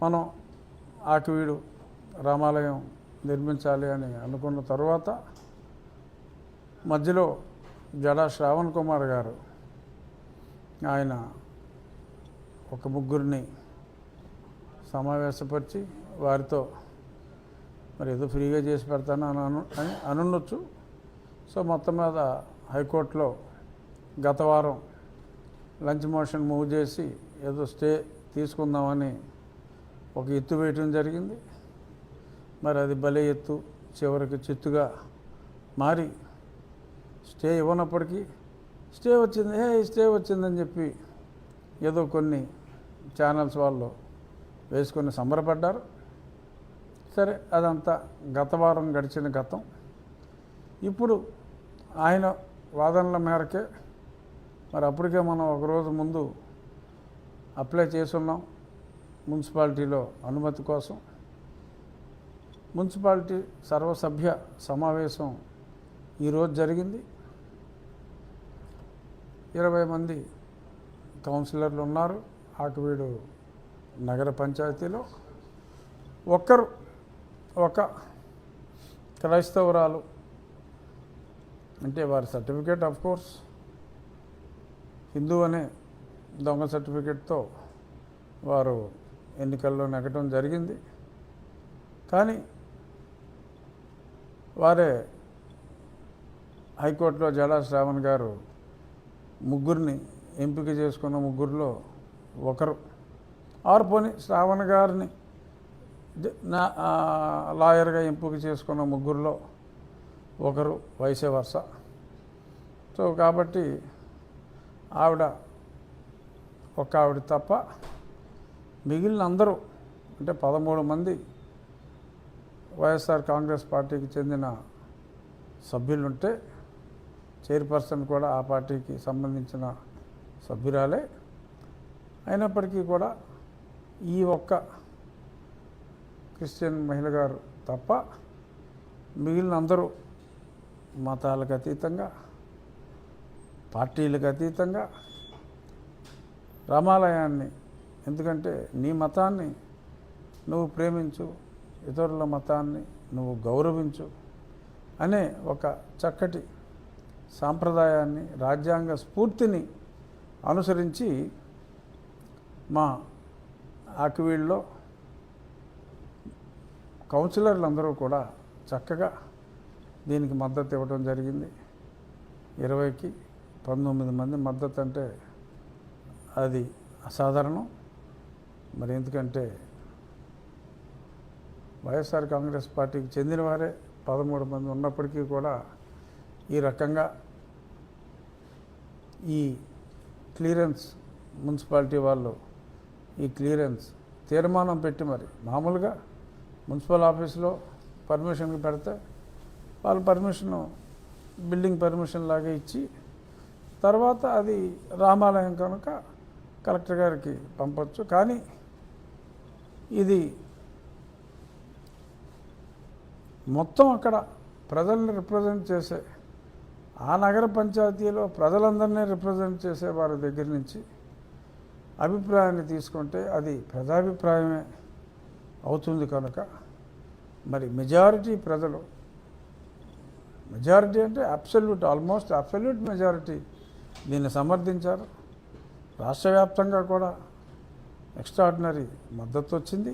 మనం ఆకివీడు రామాలయం నిర్మించాలి అని అనుకున్న తర్వాత మధ్యలో జడా శ్రావణ్ కుమార్ గారు ఆయన ఒక ముగ్గురిని సమావేశపరిచి వారితో మరి ఏదో ఫ్రీగా చేసి పెడతాను అని అనుండొచ్చు. సో మొత్తం మీద హైకోర్టులో గత వారం లంచ్ మోషన్ మూవ్ చేసి ఏదో స్టే తీసుకుందామని ఒక ఎత్తు వేయటం జరిగింది. మరి అది భలే ఎత్తు చివరికి చిత్తుగా మారి స్టే ఇవ్వనప్పటికీ స్టే వచ్చిందని చెప్పి ఏదో కొన్ని ఛానల్స్ వాళ్ళు వేసుకొని సంబరపడ్డారు. సరే, అదంతా గత వారం గడిచిన గతం. ఇప్పుడు ఆయన వాదనల మేరకే మరి అప్పటికే మనం ఒకరోజు ముందు అప్లై చేసున్నాం మున్సిపాలిటీలో అనుమతి కోసం. మున్సిపాలిటీ సర్వసభ్య సమావేశం ఈరోజు జరిగింది. 20 మంది కౌన్సిలర్లు ఉన్నారు ఆకివీడు నగర పంచాయతీలో. ఒక క్రైస్తవురాలు, అంటే వారి సర్టిఫికేట్ ఆఫ్ కోర్స్ హిందూ అనే దొంగ సర్టిఫికేట్తో వారు ఎన్నికల్లో నెగ్గడం జరిగింది. కానీ వారే హైకోర్టులో జడా శ్రావణ్ గారు ముగ్గురిని ఎంపిక చేసుకున్న ముగ్గురిలో ఒకరు, ఆర్పోని శ్రావణ్ గారిని లాయర్గా ఎంపిక చేసుకున్న ముగ్గురిలో ఒకరు, వైసే వర్స. సో కాబట్టి ఆవిడ తప్ప మిగిలిన అందరూ అంటే 13 మంది వైఎస్ఆర్ కాంగ్రెస్ పార్టీకి చెందిన సభ్యులుంటే చైర్పర్సన్ కూడా ఆ పార్టీకి సంబంధించిన సభ్యురాలే. అయినప్పటికీ కూడా ఈ ఒక్క క్రిస్టియన్ మహిళ గారు తప్ప మిగిలిన అందరూ మతాలకు అతీతంగా, పార్టీలకు అతీతంగా రామాలయాన్ని, ఎందుకంటే నీ మతాన్ని నువ్వు ప్రేమించు, ఇతరుల మతాన్ని నువ్వు గౌరవించు అనే ఒక చక్కటి సాంప్రదాయాన్ని, రాజ్యాంగ స్ఫూర్తిని అనుసరించి మా ఆకివీడులో కౌన్సిలర్లు అందరూ కూడా చక్కగా దీనికి మద్దతు ఇవ్వడం జరిగింది. 20కి 19 మంది మద్దతు అంటే అది అసాధారణం. మరి ఎందుకంటే వైఎస్ఆర్ కాంగ్రెస్ పార్టీకి చెందిన వారే 13 మంది ఉన్నప్పటికీ కూడా ఈ రకంగా ఈ క్లియరెన్స్ మున్సిపాలిటీ వాళ్ళు ఈ క్లియరెన్స్ తీర్మానం పెట్టి, మరి మామూలుగా మున్సిపల్ ఆఫీస్లో పర్మిషన్కి పెడితే వాళ్ళు పర్మిషను బిల్డింగ్ పర్మిషన్ లాగా ఇచ్చి తర్వాత అది రామాలయం కనుక కలెక్టర్ గారికి పంపొచ్చు. కానీ ఇది మొత్తం అక్కడ ప్రజల్ని రిప్రజెంట్ చేసే, ఆ నగర పంచాయతీలో ప్రజలందరినీ రిప్రజెంట్ చేసే వారి దగ్గర నుంచి అభిప్రాయాన్ని తీసుకుంటే అది ప్రజాభిప్రాయమే అవుతుంది. కనుక మరి మెజారిటీ ప్రజలు, మెజారిటీ అంటే ఆల్మోస్ట్ అబ్సల్యూట్ మెజారిటీ దీన్ని సమర్థించారు. రాష్ట్ర వ్యాప్తంగా కూడా ఎక్స్ట్రాడినరీ మద్దతు వచ్చింది.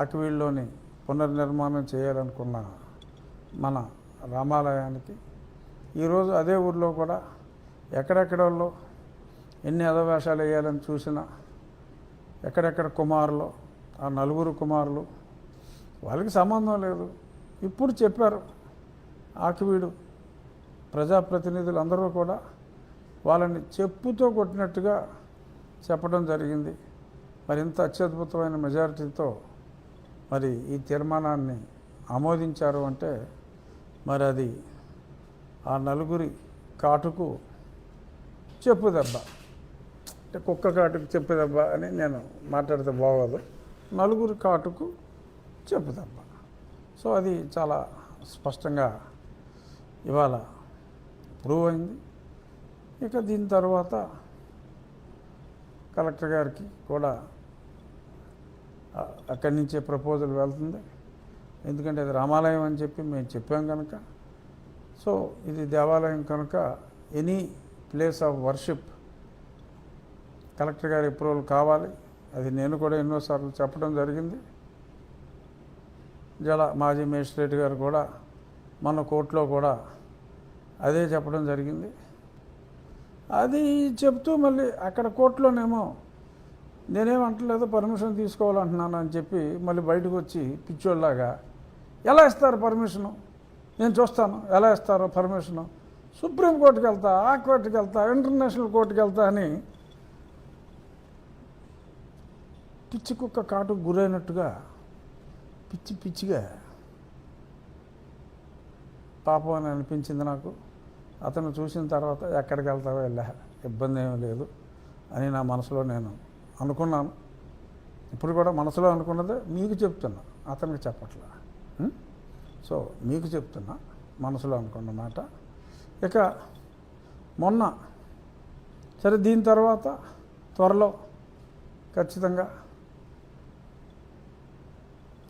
ఆకివీడులోని పునర్నిర్మాణం చేయాలనుకున్న మన రామాలయానికి ఈరోజు అదే ఊర్లో కూడా ఎక్కడెక్కడల్లో ఎన్ని అధవేషాలు వేయాలని చూసినా ఎక్కడెక్కడ కుమారులు, ఆ 4 కుమారులు వాళ్ళకి సంబంధం లేదు. ఇప్పుడు చెప్పారు ఆకివీడు ప్రజాప్రతినిధులు అందరూ కూడా వాళ్ళని చెప్పుతో కొట్టినట్టుగా చెప్పడం జరిగింది. మరి ఇంత అత్యద్భుతమైన మెజారిటీతో మరి ఈ తీర్మానాన్ని ఆమోదించారు అంటే మరి అది ఆ 4 కాటుకు చెప్పు దెబ్బ, అంటే కుక్క కాటుకు చెప్పు దెబ్బ అని నేను మాట్లాడితే బాగోదు. 4 కాటుకు చెప్పు దెబ్బ. సో అది చాలా స్పష్టంగా ఇవాళ ప్రూవ్ అయింది. ఇక దీని తర్వాత కలెక్టర్ గారికి కూడా అక్కడి నుంచే ప్రపోజల్ వెళ్తుంది. ఎందుకంటే అది రామాలయం అని చెప్పి మేము చెప్పాం కనుక. సో ఇది దేవాలయం కనుక any place of worship collector గారి అప్రూవల్ కావాలి. అది నేను కూడా ఎన్నోసార్లు చెప్పడం జరిగింది. మాజీ మేజిస్ట్రేట్ గారు కూడా మన కోర్టులో కూడా అదే చెప్పడం జరిగింది. అది చెప్తూ మళ్ళీ అక్కడ కోర్టులోనేమో నేనేమంటలేదు, పర్మిషన్ తీసుకోవాలంటున్నాను అని చెప్పి మళ్ళీ బయటకు వచ్చి పిచ్చోళ్ళలాగా ఎలా ఇస్తారు పర్మిషను, నేను చూస్తాను ఎలా ఇస్తారో పర్మిషను, సుప్రీంకోర్టుకి వెళ్తా, ఆ కోర్టుకి వెళ్తా, ఇంటర్నేషనల్ కోర్టుకి వెళ్తా అని పిచ్చి కుక్క కాటుకు గురైనట్టుగా పిచ్చిగా పాపం అని అనిపించింది నాకు. అతను చూసిన తర్వాత ఎక్కడికి వెళ్తావో వెళ్ళా, ఇబ్బంది ఏమీ లేదు అని నా మనసులో నేను అనుకున్నాను. ఇప్పుడు కూడా మనసులో అనుకున్నదే మీకు చెప్తున్నా, అతనికి చెప్పట్లా. సో మీకు చెప్తున్నా మనసులో అనుకున్న మాట. ఇక మొన్న సరే, దీని తర్వాత త్వరలో ఖచ్చితంగా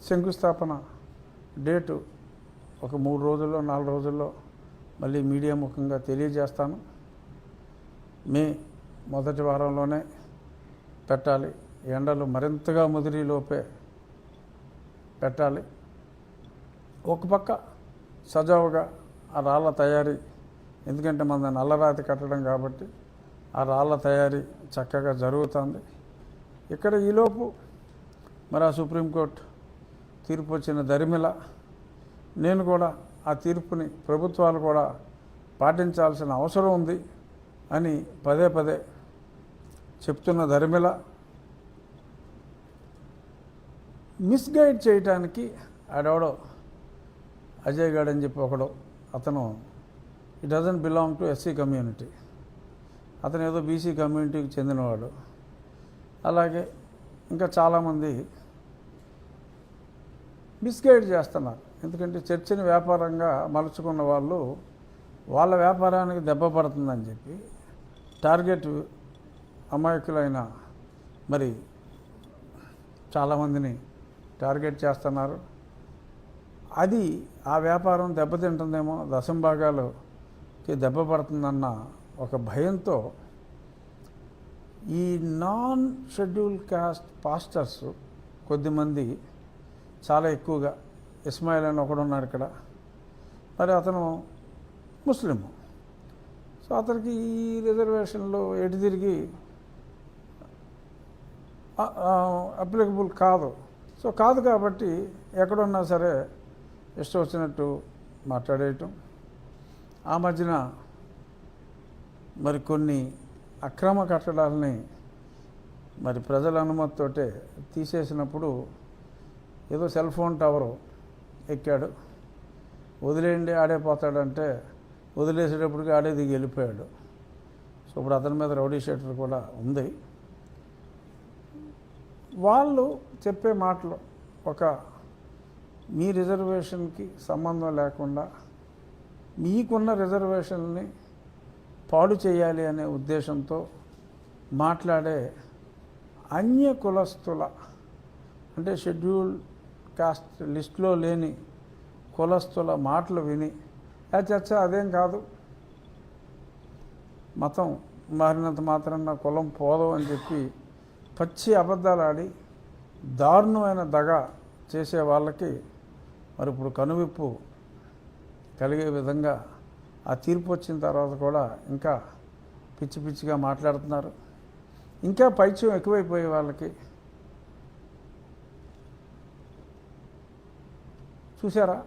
శంకుస్థాపన డేటు ఒక 3 రోజుల్లో 4 రోజుల్లో మళ్ళీ మీడియా ముఖంగా తెలియజేస్తాను. మే మొదటి వారంలోనే పెట్టాలి. ఎండలు మరింతగా ముదిరిలోపే పెట్టాలి. ఒక పక్క సజావుగా ఆ రాళ్ళ తయారీ, ఎందుకంటే మన నల్లరాతి కట్టడం కాబట్టి ఆ రాళ్ళ తయారీ చక్కగా జరుగుతుంది. ఇక్కడ ఈలోపు మరి ఆ సుప్రీంకోర్టు తీర్పు వచ్చిన దరిమిల నేను కూడా ఆ తీర్పుని ప్రభుత్వాలు కూడా పాటించాల్సిన అవసరం ఉంది అని పదే చెప్తున్న దరిమిల మిస్గైడ్ చేయటానికి ఆడెవడో అజయ్ గాడ్ అని చెప్పి ఒకడు, అతను it doesn't belong to SC community, అతను ఏదో బీసీ కమ్యూనిటీకి చెందినవాడు. అలాగే ఇంకా చాలామంది మిస్గైడ్ చేస్తున్నారు. ఎందుకంటే చర్చని వ్యాపారంగా మలుచుకున్న వాళ్ళు వాళ్ళ వ్యాపారానికి దెబ్బ పడుతుందని చెప్పి టార్గెట్ అమాయకులైన మరి చాలామందిని టార్గెట్ చేస్తున్నారు. అది ఆ వ్యాపారం దెబ్బతింటుందేమో, దశంభాగాలకి దెబ్బ పడుతుందన్న ఒక భయంతో ఈ నాన్ షెడ్యూల్ కాస్ట్ పాస్టర్స్ కొద్దిమంది చాలా ఎక్కువగా, ఇస్మాయిల్ అని ఒకడున్నాడు ఇక్కడ, మరి అతను ముస్లిము. సో అతనికి ఈ రిజర్వేషన్లో ఎటు తిరిగి అప్లికబుల్ కాదు. సో కాదు కాబట్టి ఎక్కడున్నా సరే ఇష్టం వచ్చినట్టు మాట్లాడేయటం. ఆ మధ్యన మరి కొన్ని అక్రమ కట్టడాలని మరి ప్రజల అనుమతితోటే తీసేసినప్పుడు ఏదో సెల్ ఫోన్ టవరు ఎక్కాడు, వదిలేయండి ఆడే పోతాడంటే వదిలేసేటప్పటికి ఆడే దిగి వెళ్ళిపోయాడు. సో ఇప్పుడు అతని మీద రౌడీ షీటర్ కూడా ఉంది. వాళ్ళు చెప్పే మాటలు ఒక మీ రిజర్వేషన్కి సంబంధం లేకుండా మీకున్న రిజర్వేషన్ని పాడు చేయాలి అనే ఉద్దేశంతో మాట్లాడే అన్య కులస్తుల, అంటే షెడ్యూల్ కాస్ట్ లిస్టులో లేని కులస్తుల మాటలు విని చర్చ అదేం కాదు, మతం మారినంత మాత్రాన కులం పోదు అని చెప్పి పచ్చి అబద్ధాలు ఆడి దారుణమైన దగ చేసే వాళ్ళకి మరి ఇప్పుడు కనువిప్పు కలిగే విధంగా ఆ తీర్పు వచ్చిన తర్వాత కూడా ఇంకా పిచ్చిగా మాట్లాడుతున్నారు. ఇంకా పైత్యం ఎక్కువైపోయే వాళ్ళకి చూసారా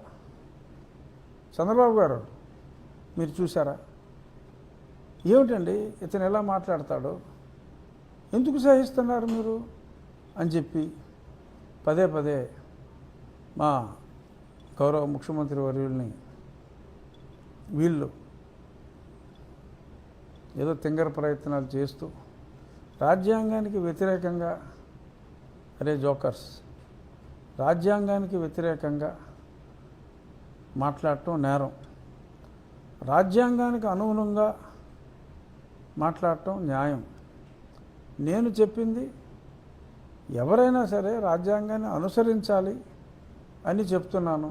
చంద్రబాబు గారు, మీరు చూసారా ఏమిటండి ఇతను ఎలా మాట్లాడతాడు, ఎందుకు సహిస్తున్నారు మీరు అని చెప్పి పదే మా గౌరవ ముఖ్యమంత్రి వర్యుల్ని వీళ్ళు ఏదో తింగర ప్రయత్నాలు చేస్తూ రాజ్యాంగానికి వ్యతిరేకంగా, అరే జోకర్స్, రాజ్యాంగానికి వ్యతిరేకంగా మాట్లాడటం నేరం, రాజ్యాంగానికి అనుగుణంగా మాట్లాడటం న్యాయం. నేను చెప్పింది ఎవరైనా సరే రాజ్యాంగాన్ని అనుసరించాలి అని చెప్తున్నాను.